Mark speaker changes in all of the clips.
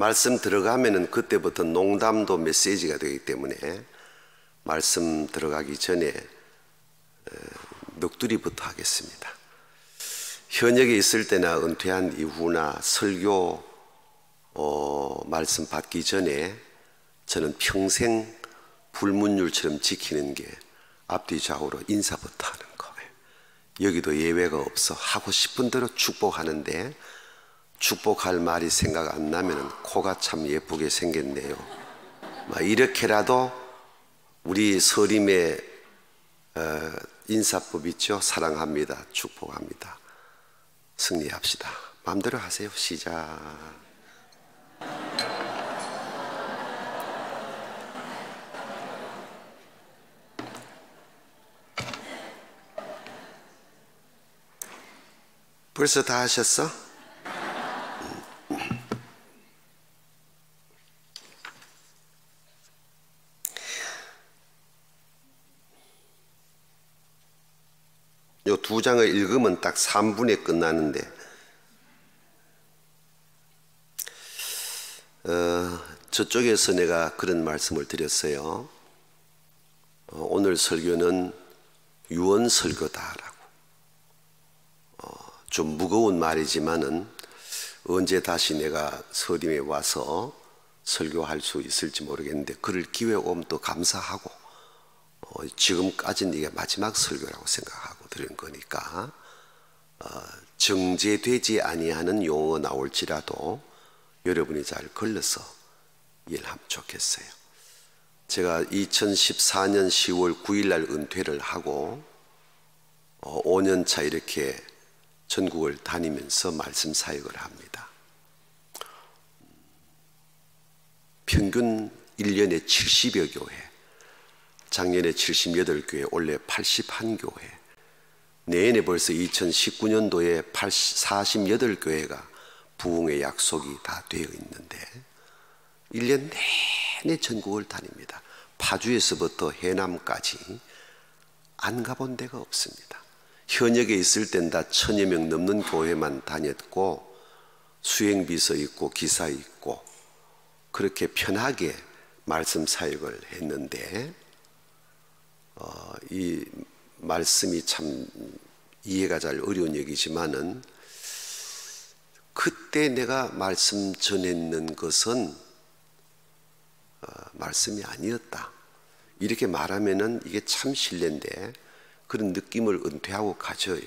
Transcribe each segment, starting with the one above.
Speaker 1: 말씀 들어가면은 그때부터 농담도 메시지가 되기 때문에 말씀 들어가기 전에 넋두리부터 하겠습니다. 현역에 있을 때나 은퇴한 이후나 설교 말씀 받기 전에 저는 평생 불문율처럼 지키는 게 앞뒤 좌우로 인사부터 하는 거예요. 여기도 예외가 없어. 하고 싶은 대로 축복하는데 축복할 말이 생각 안 나면 코가 참 예쁘게 생겼네요. 이렇게라도 우리 서림의 인사법 있죠. 사랑합니다, 축복합니다. 승리합시다. 마음대로 하세요. 시작. 벌써 다 하셨어? 요 두 장을 읽으면 딱 3분에 끝나는데 저쪽에서 내가 그런 말씀을 드렸어요. 오늘 설교는 유언 설교다라고. 좀 무거운 말이지만은 언제 다시 내가 서림에 와서 설교할 수 있을지 모르겠는데 그럴 기회 오면 또 감사하고 지금까지는 이게 마지막 설교라고 생각하고 드린 거니까 정제되지 아니하는 용어 나올지라도 여러분이 잘 걸러서 이해하면 좋겠어요. 제가 2014년 10월 9일 날 은퇴를 하고 5년 차 이렇게 전국을 다니면서 말씀 사역을 합니다. 평균 1년에 70여 교회, 작년에 78교회, 올해 81교회, 내년에 벌써 2019년도에 48교회가 부흥의 약속이 다 되어 있는데 1년 내내 전국을 다닙니다. 파주에서부터 해남까지 안 가본 데가 없습니다. 현역에 있을 땐 다 1000여 명 넘는 교회만 다녔고 수행비서 있고 기사 있고 그렇게 편하게 말씀 사역을 했는데 이 말씀이 참 이해가 잘 어려운 얘기지만은 그때 내가 말씀 전했는 것은 말씀이 아니었다. 이렇게 말하면은 이게 참 실례인데 그런 느낌을 은퇴하고 가져요.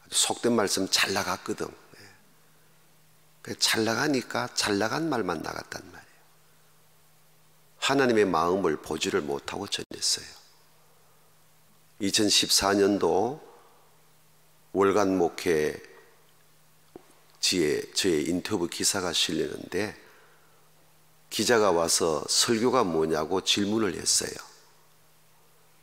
Speaker 1: 속된 말씀 잘 나갔거든. 잘 나가니까 잘 나간 말만 나갔단 말이에요. 하나님의 마음을 보지를 못하고 전했어요. 2014년도 월간 목회지에 저의 인터뷰 기사가 실리는데 기자가 와서 설교가 뭐냐고 질문을 했어요.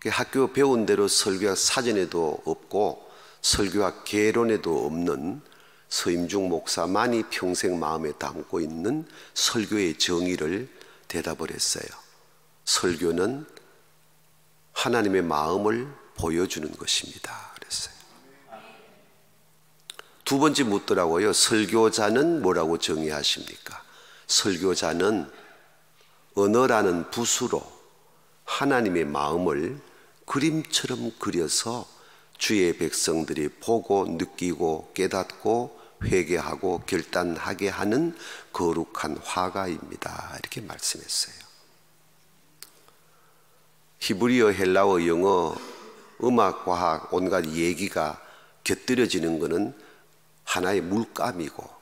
Speaker 1: 학교 배운 대로 설교학 사전에도 없고 설교학 개론에도 없는 서임중 목사만이 평생 마음에 담고 있는 설교의 정의를 대답을 했어요. 설교는 하나님의 마음을 보여주는 것입니다. 그랬어요. 두 번째 묻더라고요. 설교자는 뭐라고 정의하십니까? 설교자는 언어라는 붓으로 하나님의 마음을 그림처럼 그려서 주의 백성들이 보고 느끼고 깨닫고 회개하고 결단하게 하는 거룩한 화가입니다. 이렇게 말씀했어요. 히브리어, 헬라어, 영어, 음악, 과학, 온갖 얘기가 곁들여지는 것은 하나의 물감이고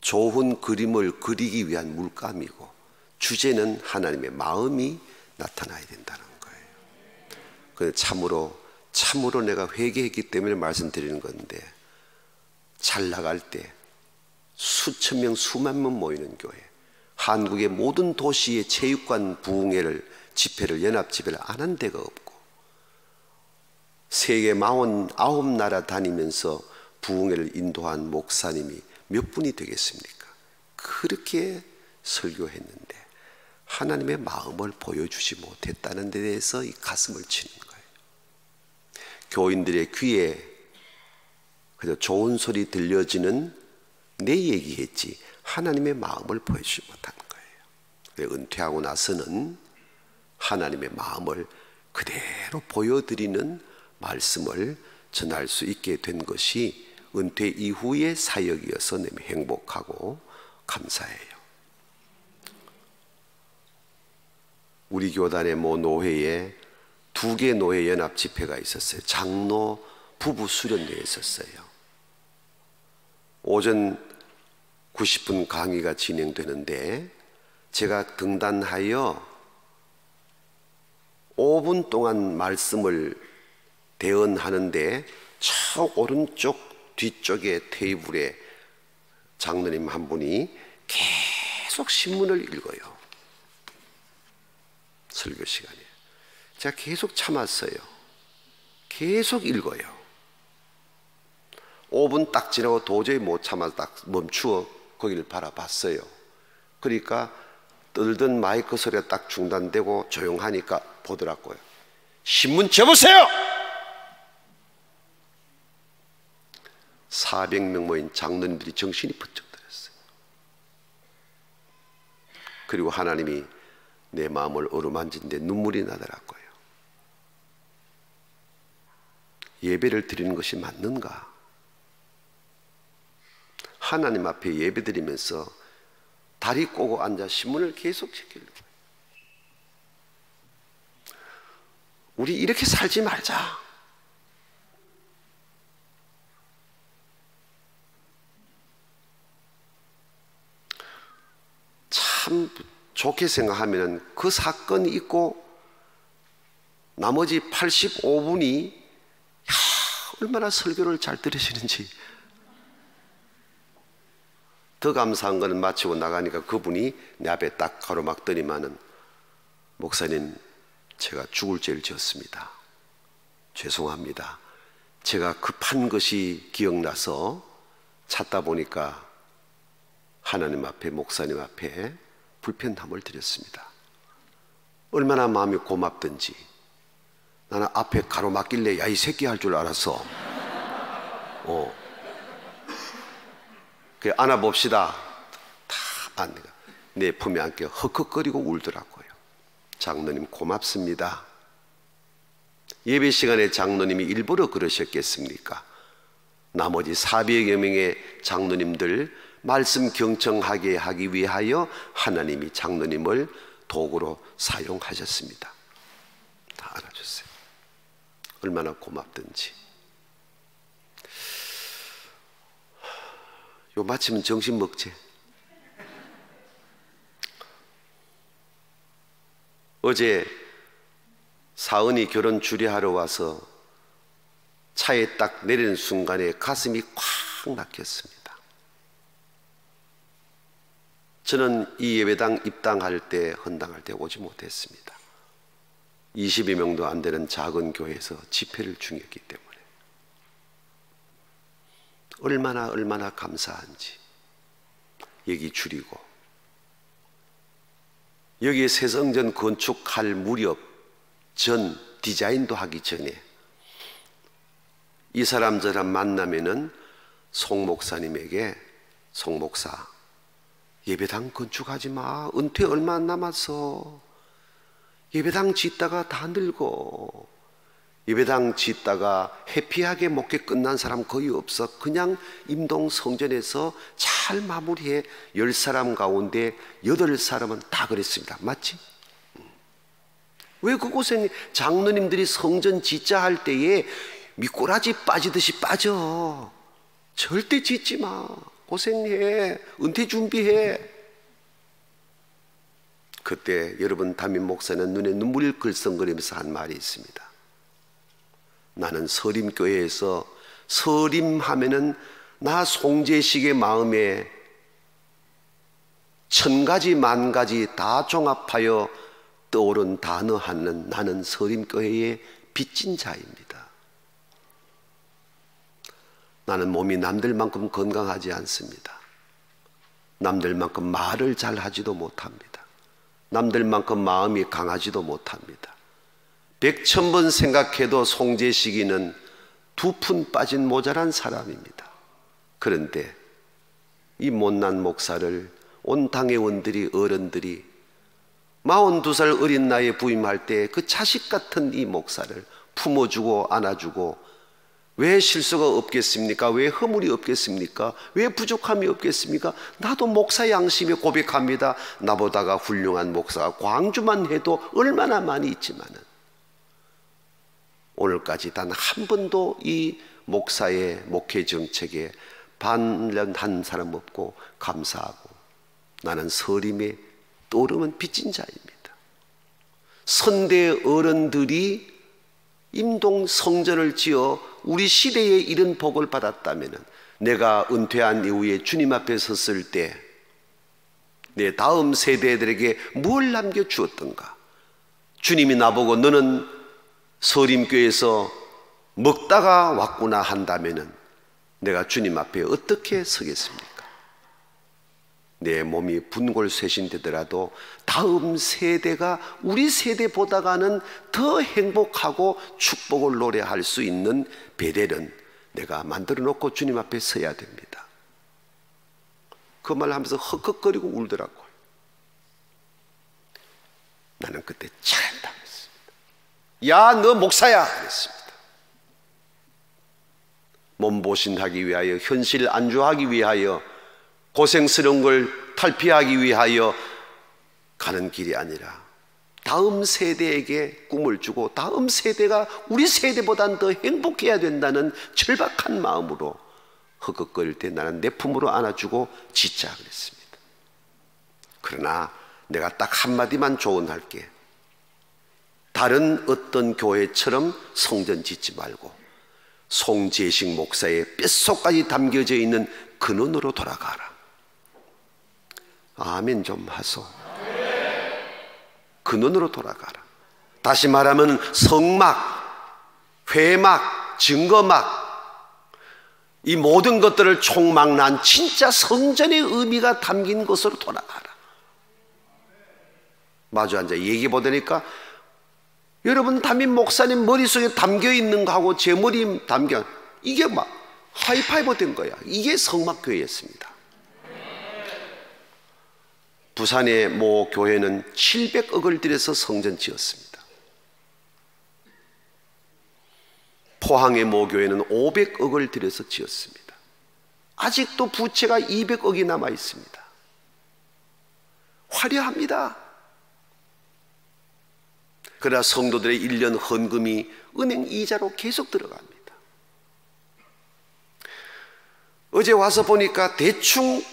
Speaker 1: 좋은 그림을 그리기 위한 물감이고 주제는 하나님의 마음이 나타나야 된다는 거예요. 그래서 참으로 내가 회개했기 때문에 말씀드리는 건데 잘 나갈 때 수천 명, 수만 명 모이는 교회, 한국의 모든 도시의 체육관 부흥회를 집회를 연합 집회를 안 한 데가 없고 세계 49나라 다니면서 부흥회를 인도한 목사님이 몇 분이 되겠습니까? 그렇게 설교했는데 하나님의 마음을 보여주지 못했다는 데 대해서 이 가슴을 치는 거예요. 교인들의 귀에 그저 좋은 소리 들려지는 내 얘기했지 하나님의 마음을 보여주지 못하는 거예요. 은퇴하고 나서는 하나님의 마음을 그대로 보여드리는 말씀을 전할 수 있게 된 것이 은퇴 이후의 사역이어서 너무 행복하고 감사해요. 우리 교단의 모 노회에 2개 노회 연합 집회가 있었어요. 장로 부부 수련회에 있었어요. 오전 90분 강의가 진행되는데 제가 등단하여 5분 동안 말씀을 대언하는데 저 오른쪽 뒤쪽에 테이블에 장로님 한 분이 계속 신문을 읽어요. 설교 시간에 제가 계속 참았어요. 계속 읽어요. 5분 딱 지나고 도저히 못 참아서 딱 멈추어 거기를 바라봤어요. 그러니까 떨던 마이크 소리가 딱 중단되고 조용하니까 보더라고요. 신문 접으세요! 400명 모인 장로님들이 정신이 번쩍 들었어요. 그리고 하나님이 내 마음을 어루만진데 눈물이 나더라고요. 예배를 드리는 것이 맞는가? 하나님 앞에 예배 드리면서 다리 꼬고 앉아 신문을 계속 읽는 거예요. 우리 이렇게 살지 말자. 참 좋게 생각하면 그 사건이 있고 나머지 85분이 얼마나 설교를 잘 들으시는지. 더 감사한 거는 마치고 나가니까 그분이 내 앞에 딱 가로막더니만은 목사님, 제가 죽을 죄를 지었습니다. 죄송합니다. 제가 급한 것이 기억나서 찾다 보니까 하나님 앞에, 목사님 앞에 불편함을 드렸습니다. 얼마나 마음이 고맙든지. 나는 앞에 가로막길래 야 이 새끼 할 줄 알았어. 그래 안아봅시다. 다 안내가 내 품에 안겨 헉헉거리고 울더라고요. 장로님 고맙습니다. 예배 시간에 장로님이 일부러 그러셨겠습니까? 나머지 400여 명의 장로님들 말씀 경청하게 하기 위하여 하나님이 장로님을 도구로 사용하셨습니다. 다 알아주세요. 얼마나 고맙든지. 요 마치면 정신 먹지. 어제 사은이 결혼 주례하러 와서 차에 딱 내리는 순간에 가슴이 콱 막혔습니다. 저는 이 예배당 입당할 때, 헌당할 때 오지 못했습니다. 22명도 안 되는 작은 교회에서 집회를 중했기 때문에 얼마나 감사한지. 여기 줄이고 여기 새성전 건축할 무렵 전 디자인도 하기 전에 이 사람 저람 만나면은 송 목사님에게 송 목사 예배당 건축하지 마. 은퇴 얼마 안 남았어. 예배당 짓다가 다 늙어. 예배당 짓다가 해피하게 목회 끝난 사람 거의 없어. 그냥 임동 성전에서 잘 마무리해. 10사람 가운데 8사람은 다 그랬습니다. 맞지? 왜 그 고생이? 장로님들이 성전 짓자 할 때에 미꾸라지 빠지듯이 빠져. 절대 짓지 마. 고생해. 은퇴 준비해. 그때 여러분 담임 목사는 눈에 눈물이 글썽거리면서 한 말이 있습니다. 나는 서림교회에서 서림하면은 나 송재식의 마음에 1000가지 만가지 다 종합하여 떠오른 단어 하나는 나는 서림교회의 빚진 자입니다. 나는 몸이 남들만큼 건강하지 않습니다. 남들만큼 말을 잘하지도 못합니다. 남들만큼 마음이 강하지도 못합니다. 100,000번 생각해도 송재식이는 두 푼 빠진 모자란 사람입니다. 그런데 이 못난 목사를 온 당회원들이, 어른들이 42살 어린 나이에 부임할 때 그 자식 같은 이 목사를 품어주고 안아주고, 왜 실수가 없겠습니까? 왜 허물이 없겠습니까? 왜 부족함이 없겠습니까? 나도 목사 양심에 고백합니다. 나보다가 훌륭한 목사가 광주만 해도 얼마나 많이 있지만은 오늘까지 단 한 번도 이 목사의 목회 정책에 반론한 사람 없고 감사하고, 나는 서림에 떠오르면 빚진 자입니다. 선대 어른들이 임동 성전을 지어 우리 시대에 이런 복을 받았다면, 내가 은퇴한 이후에 주님 앞에 섰을 때 내 다음 세대들에게 뭘 남겨주었던가? 주님이 나보고 너는 서림교회에서 먹다가 왔구나 한다면 내가 주님 앞에 어떻게 서겠습니까? 내 몸이 분골쇄신되더라도 다음 세대가 우리 세대보다가는 더 행복하고 축복을 노래할 수 있는 베델은 내가 만들어 놓고 주님 앞에 서야 됩니다. 그 말을 하면서 헉헉거리고 울더라고요. 나는 그때 잘한다고 했습니다. 야, 너 목사야! 그랬습니다. 몸보신하기 위하여, 현실 안주하기 위하여, 고생스러운 걸 탈피하기 위하여 가는 길이 아니라 다음 세대에게 꿈을 주고 다음 세대가 우리 세대보다는 더 행복해야 된다는 절박한 마음으로 헉헉거릴 때 나는 내 품으로 안아주고 짓자 그랬습니다. 그러나 내가 딱 한마디만 조언할게. 다른 어떤 교회처럼 성전 짓지 말고 송재식 목사의 뼛속까지 담겨져 있는 근원으로 돌아가라. 아멘 좀 하소. 근원으로 돌아가라. 다시 말하면 성막, 회막, 증거막, 이 모든 것들을 총망라한 진짜 성전의 의미가 담긴 것으로 돌아가라. 마주 앉아 얘기 보다니까 여러분 담임 목사님 머릿속에 담겨있는 거하고 제 머리에 담겨, 이게 막 하이파이브 된 거야. 이게 성막교회였습니다. 부산의 모 교회는 700억을 들여서 성전 지었습니다. 포항의 모 교회는 500억을 들여서 지었습니다. 아직도 부채가 200억이 남아 있습니다. 화려합니다. 그러나 성도들의 1년 헌금이 은행 이자로 계속 들어갑니다. 어제 와서 보니까 대충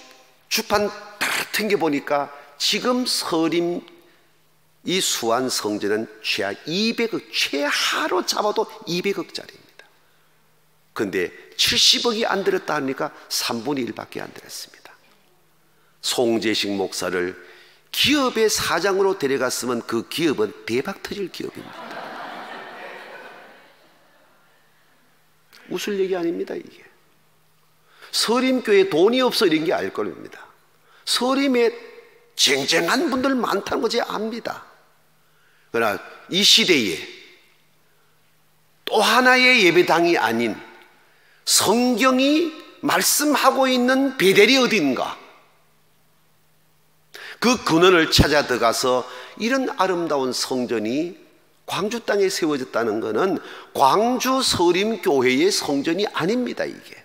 Speaker 1: 주판 딱 튕겨보니까 지금 서림 이 수안 성전은 최하 200억, 최하로 잡아도 200억짜리입니다. 그런데 70억이 안 들었다 하니까 3분의 1밖에 안 들었습니다. 송재식 목사를 기업의 사장으로 데려갔으면 그 기업은 대박 터질 기업입니다. 웃을 얘기 아닙니다. 이게 서림교회 돈이 없어 이런 게 알 겁니다. 서림에 쟁쟁한 분들 많다는 거 제가 압니다. 그러나 이 시대에 또 하나의 예배당이 아닌 성경이 말씀하고 있는 베델이 어딘가, 그 근원을 찾아 들어가서 이런 아름다운 성전이 광주 땅에 세워졌다는 것은 광주 서림교회의 성전이 아닙니다. 이게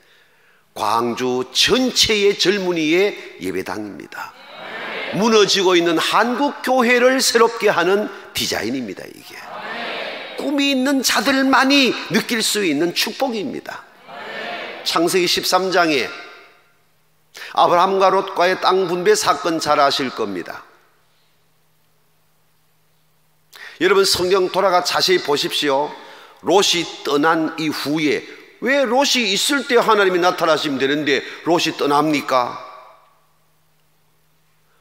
Speaker 1: 광주 전체의 젊은이의 예배당입니다. 무너지고 있는 한국 교회를 새롭게 하는 디자인입니다. 이게 꿈이 있는 자들만이 느낄 수 있는 축복입니다. 창세기 13장에 아브라함과 롯과의 땅 분배 사건 잘 아실 겁니다. 여러분 성경 돌아가 자세히 보십시오. 롯이 떠난 이후에, 왜 롯이 있을 때 하나님이 나타나시면 되는데 롯이 떠납니까?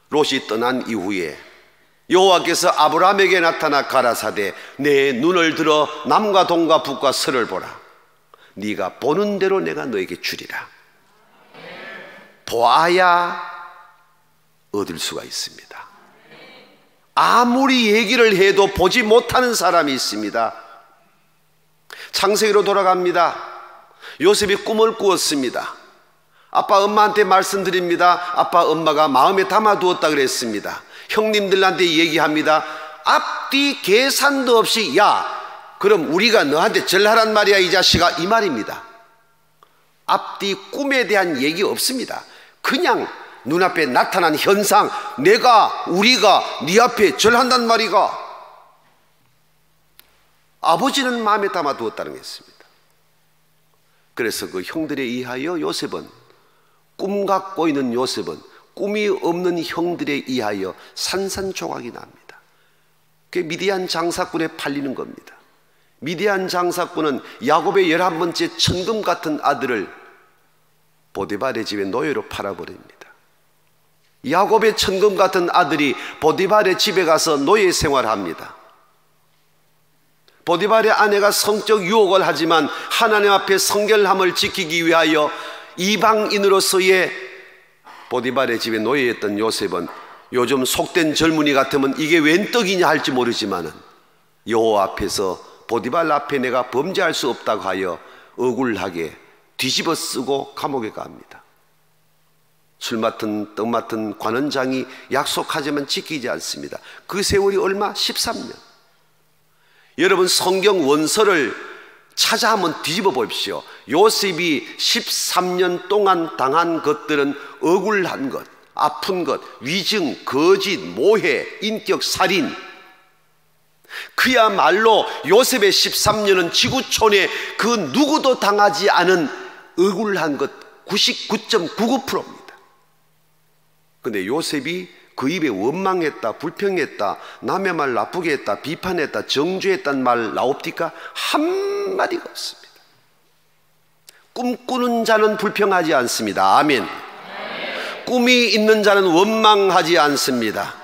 Speaker 1: 롯이 떠난 이후에 여호와께서 아브라함에게 나타나 가라사대 내 눈을 들어 남과 동과 북과 서를 보라. 네가 보는 대로 내가 너에게 주리라. 보아야 얻을 수가 있습니다. 아무리 얘기를 해도 보지 못하는 사람이 있습니다. 창세기로 돌아갑니다. 요셉이 꿈을 꾸었습니다. 아빠 엄마한테 말씀드립니다. 아빠 엄마가 마음에 담아두었다 그랬습니다. 형님들한테 얘기합니다. 앞뒤 계산도 없이 야 그럼 우리가 너한테 절하란 말이야 이 자식아, 이 말입니다. 앞뒤 꿈에 대한 얘기 없습니다. 그냥 눈앞에 나타난 현상, 우리가 네 앞에 절한단 말이가. 아버지는 마음에 담아두었다는 것입니다. 그래서 그 형들에 의하여 요셉은, 꿈 갖고 있는 요셉은 꿈이 없는 형들에 의하여 산산조각이 납니다. 그게 미디안 장사꾼에 팔리는 겁니다. 미디안 장사꾼은 야곱의 11번째 천금 같은 아들을 보디발의 집에 노예로 팔아버립니다. 야곱의 천금 같은 아들이 보디발의 집에 가서 노예 생활합니다. 보디발의 아내가 성적 유혹을 하지만 하나님 앞에 성결함을 지키기 위하여 이방인으로서의 보디발의 집에 노예였던 요셉은 요즘 속된 젊은이 같으면 이게 웬 떡이냐 할지 모르지만은 여호와 앞에서 보디발 앞에 내가 범죄할 수 없다고 하여 억울하게 뒤집어 쓰고 감옥에 갑니다. 술 맡은 떡 맡은 관원장이 약속하지만 지키지 않습니다. 그 세월이 얼마? 13년. 여러분 성경 원서를 찾아 한번 뒤집어 보십시오. 요셉이 13년 동안 당한 것들은 억울한 것, 아픈 것, 위증, 거짓, 모해, 인격 살인. 그야말로 요셉의 13년은 지구촌에 그 누구도 당하지 않은 억울한 것 99.99%입니다. 그런데 요셉이 그 입에 원망했다, 불평했다, 남의 말 나쁘게 했다, 비판했다, 정죄했다는 말 나옵니까? 한마디가 없습니다. 꿈꾸는 자는 불평하지 않습니다. 아멘. 꿈이 있는 자는 원망하지 않습니다.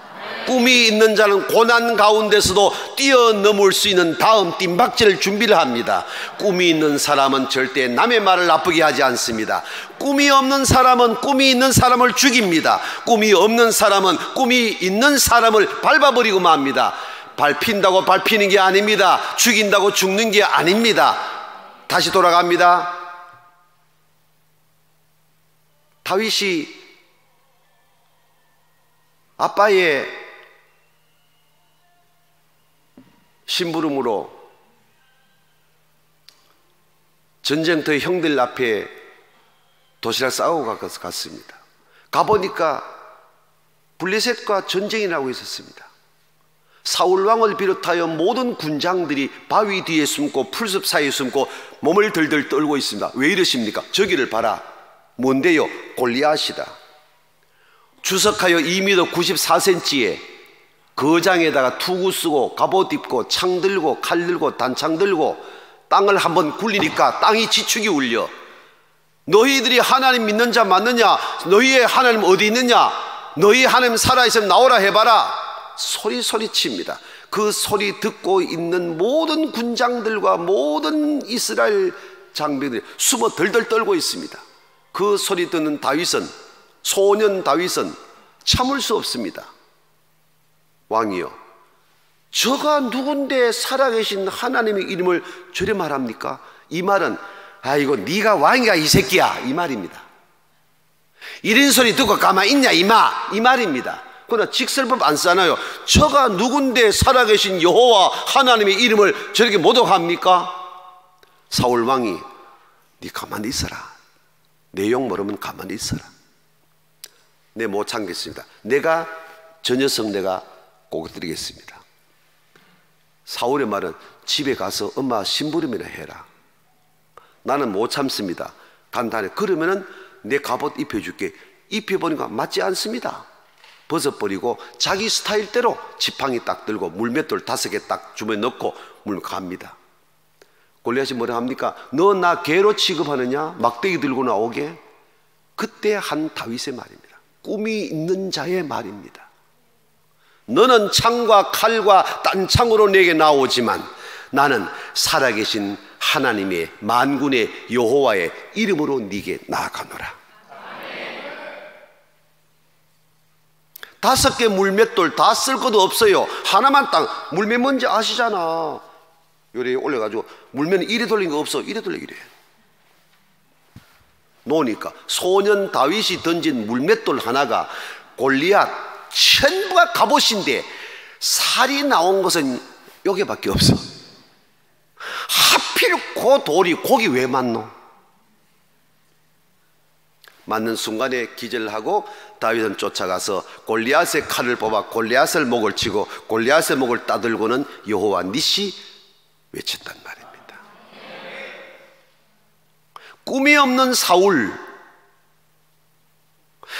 Speaker 1: 꿈이 있는 자는 고난 가운데서도 뛰어넘을 수 있는 다음 뜀박질 준비를 합니다. 꿈이 있는 사람은 절대 남의 말을 나쁘게 하지 않습니다. 꿈이 없는 사람은 꿈이 있는 사람을 죽입니다. 꿈이 없는 사람은 꿈이 있는 사람을 밟아버리고 맙니다. 밟힌다고 밟히는 게 아닙니다. 죽인다고 죽는 게 아닙니다. 다시 돌아갑니다. 다윗이 아빠의 심부름으로 전쟁터의 형들 앞에 도시락 싸우고 갔습니다. 가보니까 블레셋과 전쟁이 나고 있었습니다. 사울왕을 비롯하여 모든 군장들이 바위 뒤에 숨고 풀숲 사이에 숨고 몸을 들들 떨고 있습니다. 왜 이러십니까? 저기를 봐라. 뭔데요? 골리앗이다. 주석하여 2m 94cm에 거장에다가 투구 쓰고 갑옷 입고 창 들고 칼 들고 단창 들고 땅을 한번 굴리니까 땅이 지축이 울려. 너희들이 하나님 믿는 자 맞느냐? 너희의 하나님 어디 있느냐? 너희 하나님 살아있으면 나오라 해봐라. 소리칩니다. 그 소리 듣고 있는 모든 군장들과 모든 이스라엘 장병들이 숨어 덜덜 떨고 있습니다. 그 소리 듣는 다윗은, 소년 다윗은 참을 수 없습니다. 왕이여, 저가 누군데 살아계신 하나님의 이름을 저래 말합니까? 이 말은 아이고 네가 왕이야 이 새끼야 이 말입니다. 이런 소리 듣고 가만히 있냐 이 말입니다. 그러나 직설법 안 쓰나요? 저가 누군데 살아계신 여호와 하나님의 이름을 저렇게 모독합니까? 사울 왕이 네 가만히 있어라. 내용 모르면 가만히 있어라. 내 못 참겠습니다. 내가 저 녀석 내가 꼭 드리겠습니다. 사울의 말은 집에 가서 엄마 심부름이나 해라. 나는 못 참습니다. 간단해. 그러면은 내 갑옷 입혀줄게. 입혀보니까 맞지 않습니다. 벗어버리고 자기 스타일대로 지팡이 딱 들고 물맷돌 5개 딱 주머니에 넣고 물 갑니다. 골리앗이 뭐라 합니까? 너 나 개로 취급하느냐? 막대기 들고 나오게? 그때 한 다윗의 말입니다. 꿈이 있는 자의 말입니다. 너는 창과 칼과 딴창으로 내게 나오지만 나는 살아계신 하나님의 만군의 여호와의 이름으로 네게 나아가노라. 5개 물맷돌 다 쓸 것도 없어요. 하나만 딱. 물맷 뭔지 아시잖아. 요리 올려가지고 물면 이래 돌린 거 없어. 이래 돌려 이래. 놓으니까 소년 다윗이 던진 물맷돌 하나가 골리앗 전부가 갑옷인데 살이 나온 것은 여기밖에 없어. 하필 그 돌이 거기 왜 맞노? 맞는 순간에 기절하고 다윗은 쫓아가서 골리앗의 칼을 뽑아 골리앗을 목을 치고 골리앗의 목을 따들고는 여호와 니시 외쳤단 말입니다. 꿈이 없는 사울,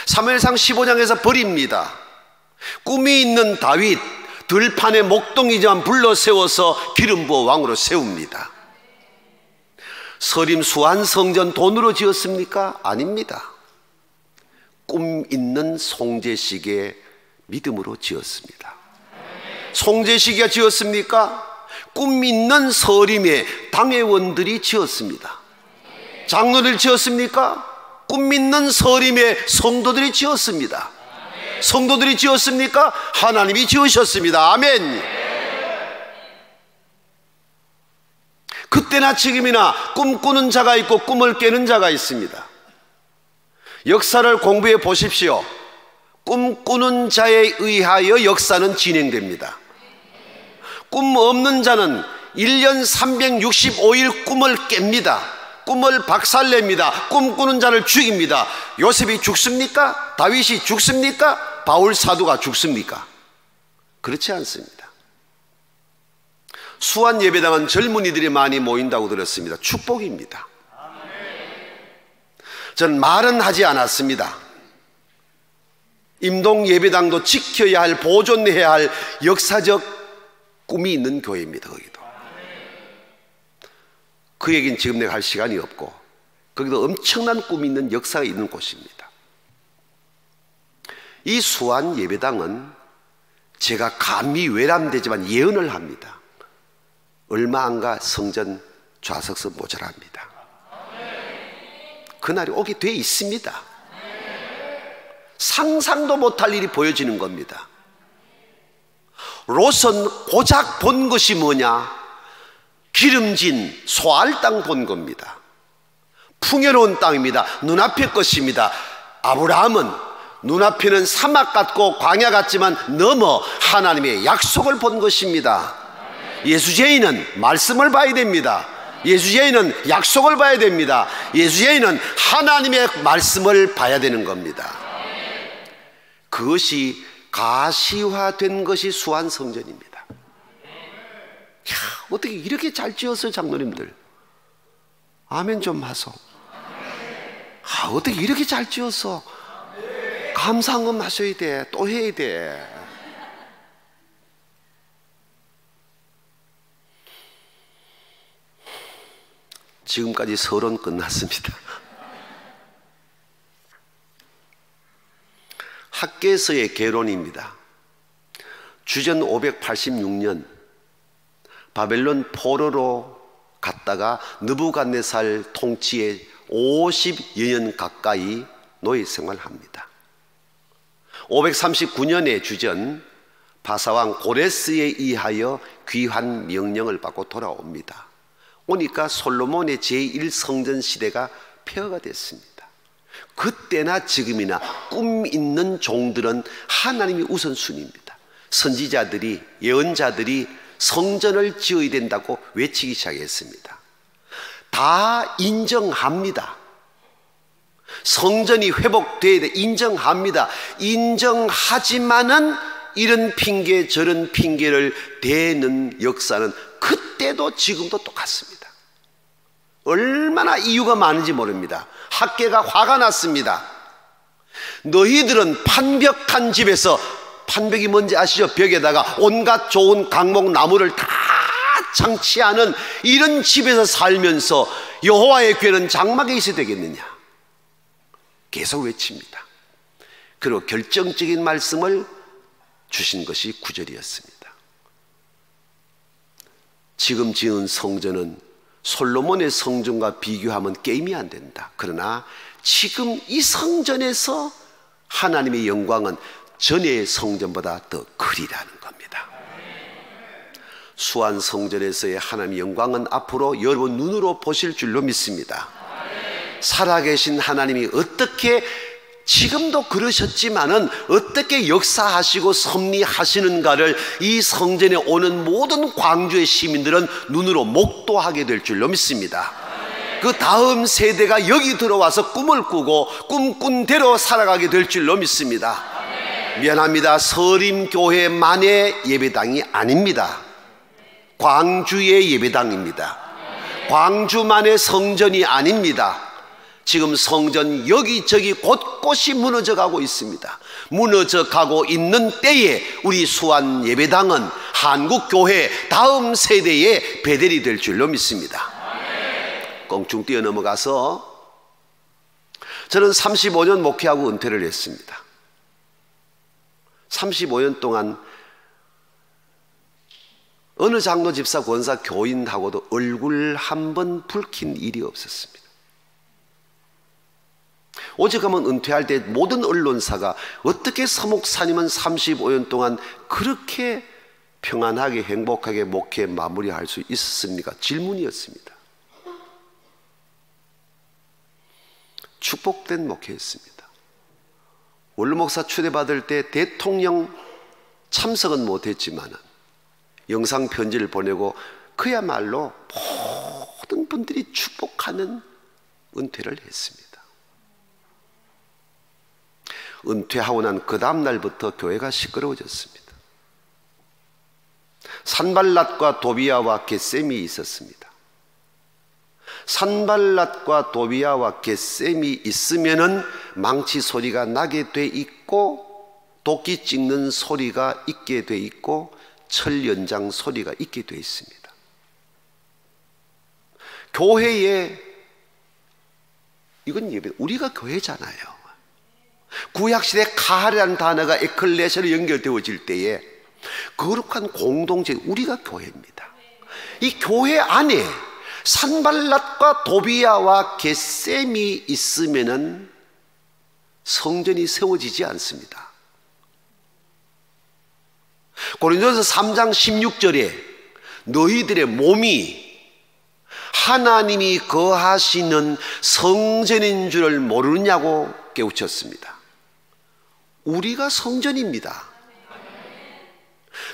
Speaker 1: 사무엘상 15장에서 버립니다. 꿈이 있는 다윗, 들판의 목동이지만 불러 세워서 기름 부어 왕으로 세웁니다. 서림 수안 성전 돈으로 지었습니까? 아닙니다. 꿈 있는 송제식의 믿음으로 지었습니다. 송제식이가 지었습니까? 꿈 있는 서림의 당회원들이 지었습니다. 장로들 지었습니까? 꿈 있는 서림의 성도들이 지었습니다. 성도들이 지었습니까? 하나님이 지으셨습니다. 아멘. 그때나 지금이나 꿈꾸는 자가 있고 꿈을 깨는 자가 있습니다. 역사를 공부해 보십시오. 꿈꾸는 자에 의하여 역사는 진행됩니다. 꿈 없는 자는 1년 365일 꿈을 깹니다. 꿈을 박살냅니다. 꿈꾸는 자를 죽입니다. 요셉이 죽습니까? 다윗이 죽습니까? 바울 사도가 죽습니까? 그렇지 않습니다. 수안 예배당은 젊은이들이 많이 모인다고 들었습니다. 축복입니다. 전 말은 하지 않았습니다. 임동 예배당도 지켜야 할, 보존해야 할 역사적 꿈이 있는 교회입니다. 거기도. 그 얘기는 지금 내가 할 시간이 없고, 거기도 엄청난 꿈이 있는 역사가 있는 곳입니다. 이 수안 예배당은 제가 감히 외람되지만 예언을 합니다. 얼마 안가 성전 좌석서 모자랍니다. 그날이 오게 돼 있습니다. 상상도 못할 일이 보여지는 겁니다. 롯은 고작 본 것이 뭐냐? 기름진 소알 땅 본 겁니다. 풍요로운 땅입니다. 눈앞의 것입니다. 아브라함은 눈앞에는 사막 같고 광야 같지만 넘어 하나님의 약속을 본 것입니다. 예수제인은 말씀을 봐야 됩니다. 예수제인은 약속을 봐야 됩니다. 예수제인은 하나님의 말씀을 봐야 되는 겁니다. 그것이 가시화된 것이 수안 성전입니다. 야, 어떻게 이렇게 잘 지었어요, 장로님들? 아멘 좀 하소. 아, 어떻게 이렇게 잘 지었어? 감사한금 하셔야 돼. 또 해야 돼. 지금까지 서론 끝났습니다. 학계서의 개론입니다. 주전 586년 바벨론 포로로 갔다가 느부갓네살 통치에 50여 년 가까이 노예 생활합니다. 539년에 주전 바사왕 고레스에 의하여 귀환 명령을 받고 돌아옵니다. 오니까 솔로몬의 제1성전 시대가 폐허가 됐습니다. 그때나 지금이나 꿈 있는 종들은 하나님이 우선순위입니다. 선지자들이, 예언자들이 성전을 지어야 된다고 외치기 시작했습니다. 다 인정합니다. 성전이 회복돼야 돼, 인정합니다. 인정하지만은 이런 핑계 저런 핑계를 대는 역사는 그때도 지금도 똑같습니다. 얼마나 이유가 많은지 모릅니다. 학계가 화가 났습니다. 너희들은 판벽한 집에서, 판벽이 뭔지 아시죠? 벽에다가 온갖 좋은 강목 나무를 다 장치하는 이런 집에서 살면서 여호와의 궤는 장막에 있어야 되겠느냐? 계속 외칩니다. 그리고 결정적인 말씀을 주신 것이 9절이었습니다. 지금 지은 성전은 솔로몬의 성전과 비교하면 게임이 안 된다. 그러나 지금 이 성전에서 하나님의 영광은 전의 성전보다 더 크리라는 겁니다. 수안 성전에서의 하나님의 영광은 앞으로 여러분 눈으로 보실 줄로 믿습니다. 살아계신 하나님이 어떻게 지금도 그러셨지만은 어떻게 역사하시고 섭리하시는가를 이 성전에 오는 모든 광주의 시민들은 눈으로 목도하게 될 줄로 믿습니다. 그 다음 세대가 여기 들어와서 꿈을 꾸고 꿈꾼 대로 살아가게 될 줄로 믿습니다. 미안합니다. 서림교회만의 예배당이 아닙니다. 광주의 예배당입니다. 광주만의 성전이 아닙니다. 지금 성전 여기저기 곳곳이 무너져 가고 있습니다. 무너져 가고 있는 때에 우리 수안 예배당은 한국교회 다음 세대의 베델이 될 줄로 믿습니다. 껑충 뛰어넘어가서 저는 35년 목회하고 은퇴를 했습니다. 35년 동안 어느 장로, 집사, 권사, 교인하고도 얼굴 한 번 붉힌 일이 없었습니다. 오직 하면 은퇴할 때 모든 언론사가 어떻게 서 목사님은 35년 동안 그렇게 평안하게 행복하게 목회 마무리할 수 있었습니까? 질문이었습니다. 축복된 목회였습니다. 원로 목사 초대받을 때 대통령 참석은 못했지만 영상 편지를 보내고 그야말로 모든 분들이 축복하는 은퇴를 했습니다. 은퇴하고 난 그 다음 날부터 교회가 시끄러워졌습니다. 산발랏과 도비아와 겟셈이 있었습니다. 산발랏과 도비아와 겟셈이 있으면은 망치 소리가 나게 돼 있고 도끼 찍는 소리가 있게 돼 있고 철 연장 소리가 있게 돼 있습니다. 교회에 이건 예배, 우리가 교회잖아요. 구약시대 카하라는 단어가 에클레시아로 연결되어질 때에 거룩한 공동체, 우리가 교회입니다. 이 교회 안에 산발랏과 도비아와 겟셈이 있으면은 성전이 세워지지 않습니다. 고린도전서 3장 16절에 너희들의 몸이 하나님이 거하시는 성전인 줄을 모르느냐고 깨우쳤습니다. 우리가 성전입니다.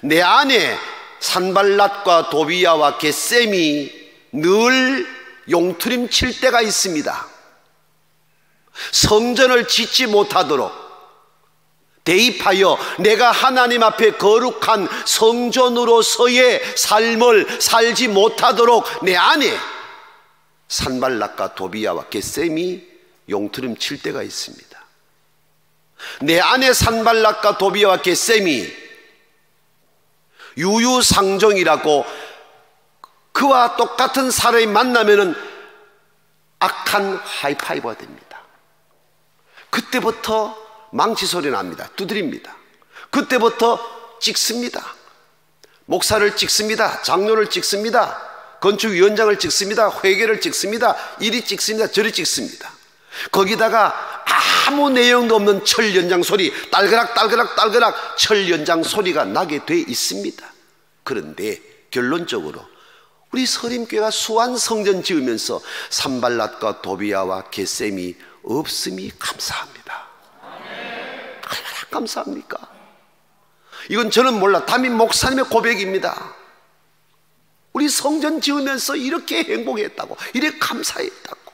Speaker 1: 내 안에 산발랏과 도비아와 겟셈이 늘 용트림 칠 때가 있습니다. 성전을 짓지 못하도록 대입하여 내가 하나님 앞에 거룩한 성전으로서의 삶을 살지 못하도록 내 안에 산발랏과 도비아와 겟셈이 용트림 칠 때가 있습니다. 내 안에 산발랏과 도비아와 겟셈이 유유상종이라고 그와 똑같은 사람이 만나면은 악한 하이파이브가 됩니다. 그때부터 망치 소리 납니다. 두드립니다. 그때부터 찍습니다. 목사를 찍습니다. 장로를 찍습니다. 건축위원장을 찍습니다. 회계를 찍습니다. 이리 찍습니다. 저리 찍습니다. 거기다가 아무 내용도 없는 철 연장 소리, 딸그락 딸그락 딸그락 철 연장 소리가 나게 돼 있습니다. 그런데 결론적으로 우리 서림교회가 수안 성전 지으면서 산발랏과 도비아와 겟셈이 없음이 감사합니다. 얼마나 감사합니까? 이건 저는 몰라, 담임 목사님의 고백입니다. 우리 성전 지으면서 이렇게 행복했다고, 이렇게 감사했다고.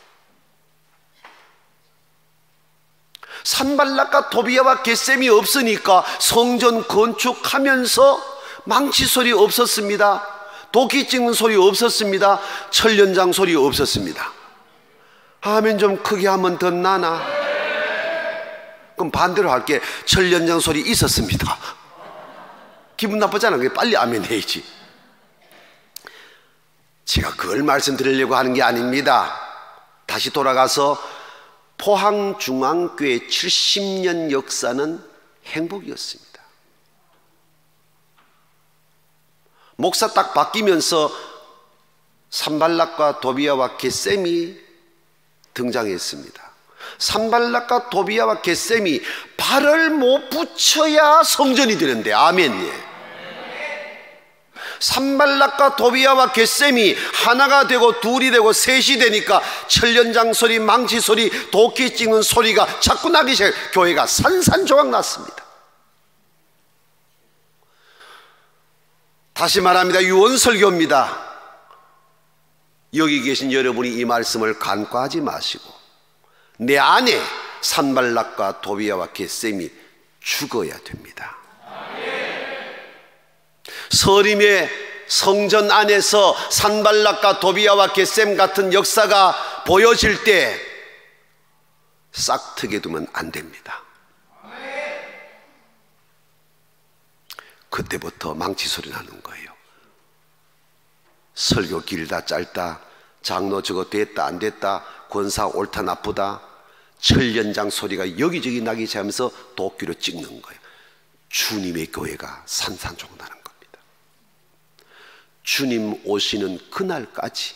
Speaker 1: 산발랏과 도비아와 겟셈이 없으니까 성전 건축하면서 망치 소리 없었습니다. 도끼 찍는 소리 없었습니다. 철 연장 소리 없었습니다. 아멘 좀 크게 하면 더 나나? 그럼 반대로 할게. 철 연장 소리 있었습니다. 기분 나쁘잖아. 빨리 아멘 해야지. 제가 그걸 말씀드리려고 하는 게 아닙니다. 다시 돌아가서 포항중앙교회 70년 역사는 행복이었습니다. 목사 딱 바뀌면서 산발랏과 도비아와 겟셈이 등장했습니다. 산발랏과 도비아와 겟셈이 발을 못 붙여야 성전이 되는데, 아멘. 산발락과 도비야와 겟셈이 하나가 되고 둘이 되고 셋이 되니까 철련장 소리, 망치 소리, 도끼 찍는 소리가 자꾸 나기 시작. 교회가 산산조각 났습니다. 다시 말합니다. 유언설교입니다. 여기 계신 여러분이 이 말씀을 간과하지 마시고 내 안에 산발락과 도비야와 겟셈이 죽어야 됩니다. 서림의 성전 안에서 산발락과 도비야와 겟셈 같은 역사가 보여질 때 싹트게 두면 안 됩니다. 그때부터 망치 소리 나는 거예요. 설교 길다 짧다, 장로 저거 됐다 안 됐다, 권사 옳다 나쁘다, 철련장 소리가 여기저기 나기 시작하면서 도끼로 찍는 거예요. 주님의 교회가 산산조각 나는 겁니다. 주님 오시는 그날까지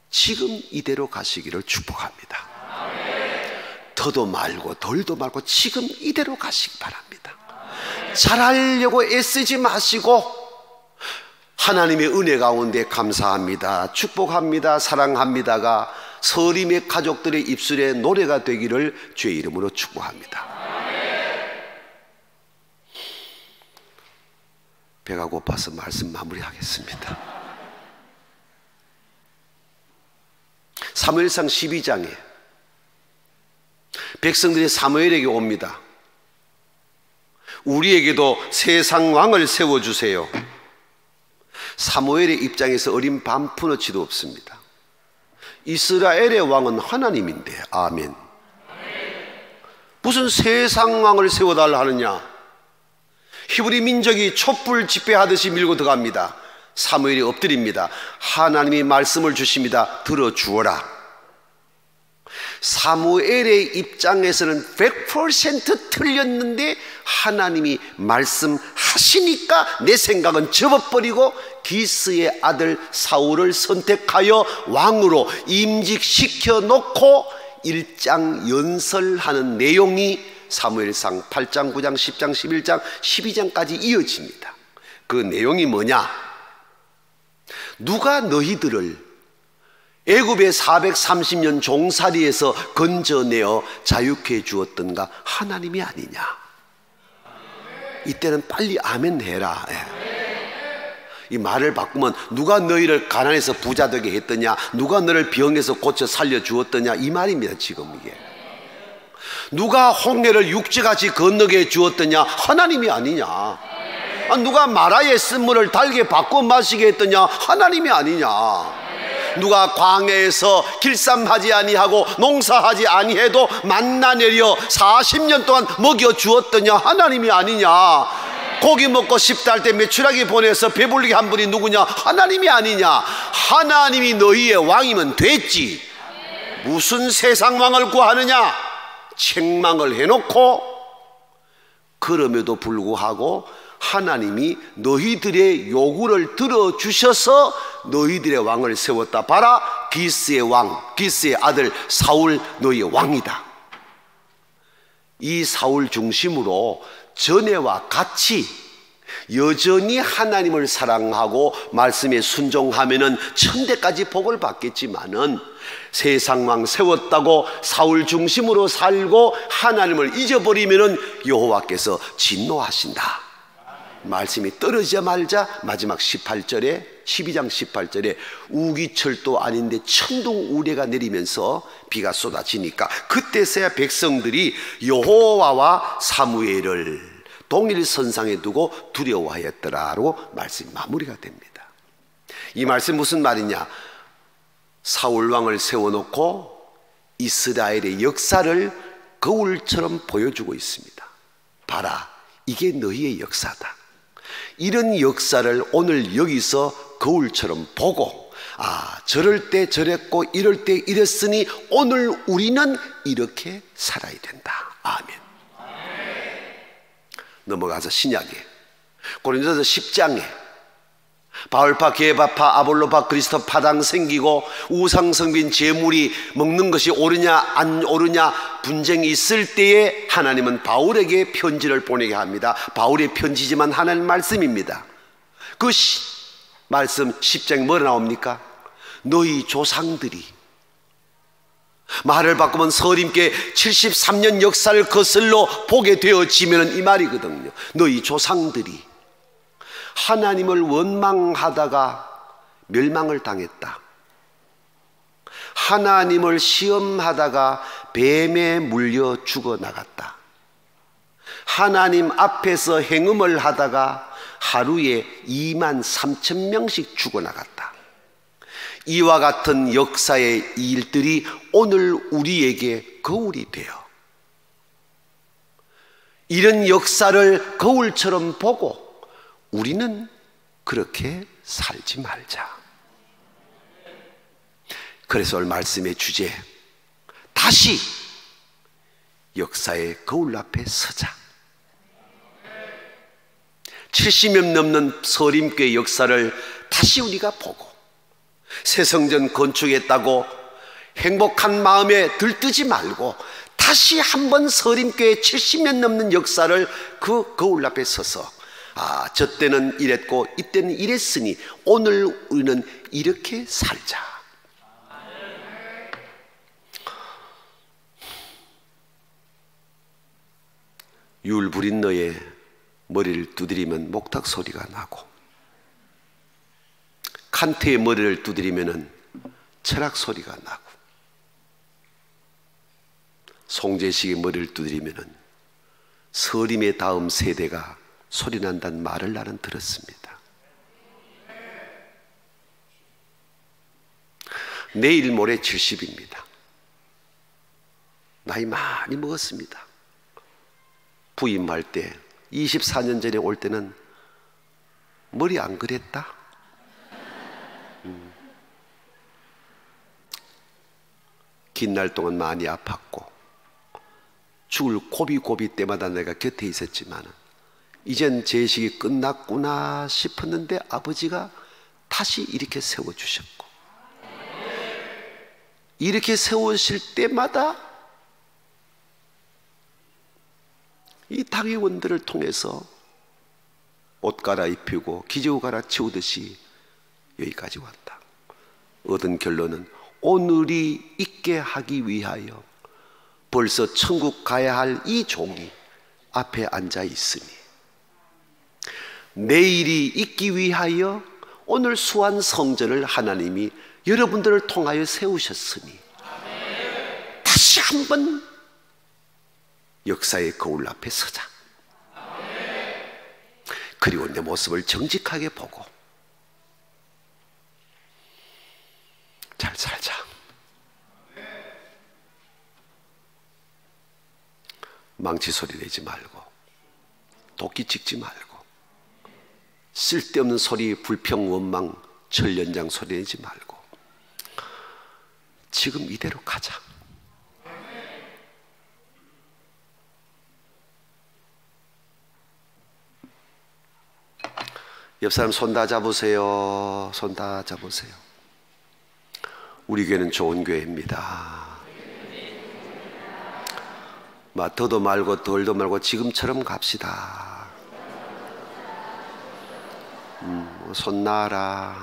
Speaker 1: 지금 이대로 가시기를 축복합니다. 더도 말고 덜도 말고 지금 이대로 가시기 바랍니다. 잘하려고 애쓰지 마시고 하나님의 은혜 가운데 감사합니다, 축복합니다, 사랑합니다가 서림의 가족들의 입술에 노래가 되기를 주의 이름으로 축복합니다. 배가 고파서 말씀 마무리하겠습니다. 사무엘상 12장에 백성들이 사무엘에게 옵니다. 우리에게도 세상 왕을 세워주세요. 사무엘의 입장에서 어린 반푼어치도 없습니다. 이스라엘의 왕은 하나님인데. 아멘. 무슨 세상 왕을 세워달라 하느냐. 히브리 민족이 촛불 집회하듯이 밀고 들어갑니다. 사무엘이 엎드립니다. 하나님이 말씀을 주십니다. 들어주어라. 사무엘의 입장에서는 100% 틀렸는데 하나님이 말씀하시니까 내 생각은 접어버리고 기스의 아들 사울을 선택하여 왕으로 임직시켜 놓고 일장 연설하는 내용이 사무엘상 8장, 9장, 10장, 11장, 12장까지 이어집니다. 그 내용이 뭐냐? 누가 너희들을 애굽의 430년 종살이에서 건져내어 자유케 해 주었던가? 하나님이 아니냐? 이때는 빨리 아멘 해라. 이 말을 바꾸면 누가 너희를 가난해서 부자 되게 했더냐, 누가 너를 병에서 고쳐 살려주었더냐, 이 말입니다. 지금 이게 누가 홍해를 육지같이 건너게 해 주었더냐? 하나님이 아니냐? 누가 마라의 쓴물을 달게 바꿔 마시게 했더냐? 하나님이 아니냐? 누가 광야에서 길쌈하지 아니하고 농사하지 아니해도 만나 내려 40년 동안 먹여 주었더냐? 하나님이 아니냐? 고기 먹고 싶다 할 때 메추라기 보내서 배불리게 한 분이 누구냐? 하나님이 아니냐? 하나님이 너희의 왕이면 됐지. 무슨 세상 왕을 구하느냐? 책망을 해놓고 그럼에도 불구하고 하나님이 너희들의 요구를 들어주셔서 너희들의 왕을 세웠다. 봐라, 기스의 왕, 기스의 아들 사울 너희의 왕이다. 이 사울 중심으로 전에와 같이 여전히 하나님을 사랑하고 말씀에 순종하면은 천대까지 복을 받겠지만은 세상 왕 세웠다고 사울 중심으로 살고 하나님을 잊어버리면은 여호와께서 진노하신다. 말씀이 떨어지자마자 마지막 18절에 12장 18절에 우기철도 아닌데 천둥 우레가 내리면서 비가 쏟아지니까 그때서야 백성들이 여호와와 사무엘을 동일선상에 두고 두려워하였더라라고 말씀이 마무리가 됩니다. 이 말씀 무슨 말이냐? 사울왕을 세워놓고 이스라엘의 역사를 거울처럼 보여주고 있습니다. 봐라, 이게 너희의 역사다. 이런 역사를 오늘 여기서 거울처럼 보고, 아, 저럴 때 저랬고 이럴 때 이랬으니 오늘 우리는 이렇게 살아야 된다. 아멘. 넘어가서 신약에 고린도서 10장에 바울파, 게바파, 아볼로파, 그리스도파 당 생기고 우상성빈 제물이 먹는 것이 옳으냐 안 옳으냐 분쟁이 있을 때에 하나님은 바울에게 편지를 보내게 합니다. 바울의 편지지만 하나님 말씀입니다. 말씀 10장에 뭐라 나옵니까? 너희 조상들이, 말을 바꾸면 서림께 73년 역사를 거슬러 보게 되어지면 이 말이거든요. 너희 조상들이 하나님을 원망하다가 멸망을 당했다. 하나님을 시험하다가 뱀에 물려 죽어나갔다. 하나님 앞에서 행음을 하다가 하루에 23,000명씩 죽어나갔다. 이와 같은 역사의 일들이 오늘 우리에게 거울이 되어 이런 역사를 거울처럼 보고 우리는 그렇게 살지 말자. 그래서 오늘 말씀의 주제, 다시 역사의 거울 앞에 서자. 70년 넘는 서림교회 역사를 다시 우리가 보고 새성전 건축했다고 행복한 마음에 들뜨지 말고 다시 한번 서림교회 70년 넘는 역사를 그 거울 앞에 서서, 아, 저 때는 이랬고 이때는 이랬으니 오늘 우리는 이렇게 살자. 율 부린 너의 머리를 두드리면 목탁 소리가 나고, 칸트의 머리를 두드리면 철학 소리가 나고, 송재식의 머리를 두드리면 서림의 다음 세대가 소리난다는 말을 나는 들었습니다. 내일 모레 70입니다. 나이 많이 먹었습니다. 부임할 때 24년 전에 올 때는 머리 안 그랬다. 긴 날 동안 많이 아팠고 죽을 고비고비 때마다 내가 곁에 있었지만 이젠 제식이 끝났구나 싶었는데 아버지가 다시 이렇게 세워주셨고, 이렇게 세우실 때마다 이 당회원들을 통해서 옷 갈아입히고 기저귀 갈아치우듯이 여기까지 왔다. 얻은 결론은 오늘이 있게 하기 위하여 벌써 천국 가야 할 이 종이 앞에 앉아 있으니, 내일이 있기 위하여 오늘 수완 성전을 하나님이 여러분들을 통하여 세우셨으니 다시 한번 역사의 거울 앞에 서자. 그리고 내 모습을 정직하게 보고 잘 살자. 망치 소리 내지 말고, 도끼 찍지 말고, 쓸데없는 소리, 불평, 원망, 전련장 소리 내지 말고 지금 이대로 가자. 옆 사람 손 다 잡으세요. 손 다 잡으세요. 우리 교회는 좋은 교회입니다. 더도 말고 덜도 말고 지금처럼 갑시다. 손 놔라.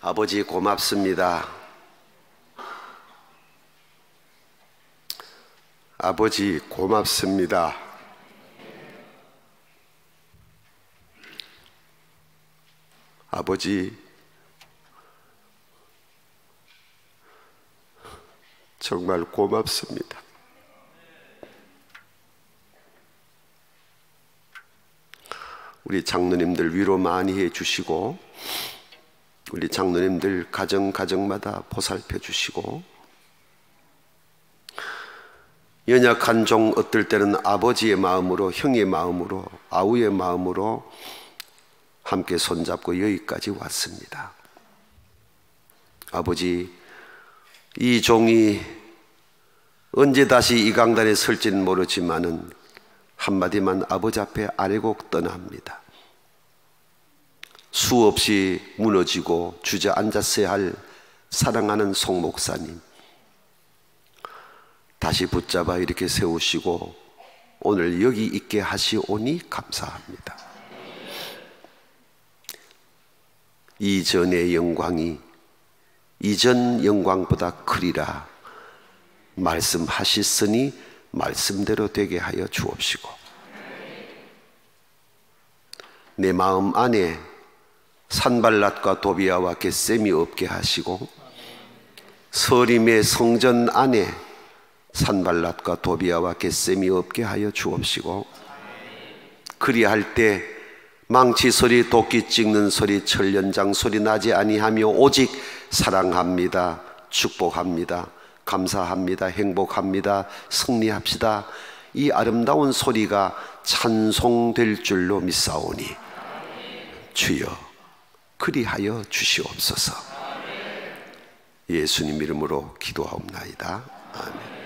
Speaker 1: 아버지 고맙습니다. 아버지 고맙습니다. 아버지 정말 고맙습니다. 우리 장로님들 위로 많이 해주시고, 우리 장로님들 가정마다 보살펴 주시고, 연약한 종 어떨 때는 아버지의 마음으로, 형의 마음으로, 아우의 마음으로 함께 손잡고 여기까지 왔습니다. 아버지, 이 종이 언제 다시 이 강단에 설지는 모르지만은 한마디만 아버지 앞에 아뢰고 떠납니다. 수없이 무너지고 주저앉았어야 할 사랑하는 송 목사님, 다시 붙잡아 이렇게 세우시고 오늘 여기 있게 하시오니 감사합니다. 이전의 영광이 이전 영광보다 크리라 말씀하셨으니 말씀대로 되게 하여 주옵시고, 내 마음 안에 산발랏과 도비아와 겟셈이 없게 하시고, 서림의 성전 안에 산발랏과 도비아와 겟셈이 없게 하여 주옵시고, 그리할 때 망치 소리, 도끼 찍는 소리, 철연장 소리 나지 아니하며 오직 사랑합니다, 축복합니다, 감사합니다, 행복합니다, 승리합시다, 이 아름다운 소리가 찬송될 줄로 믿사오니 주여 그리하여 주시옵소서. 예수님 이름으로 기도하옵나이다. 아멘.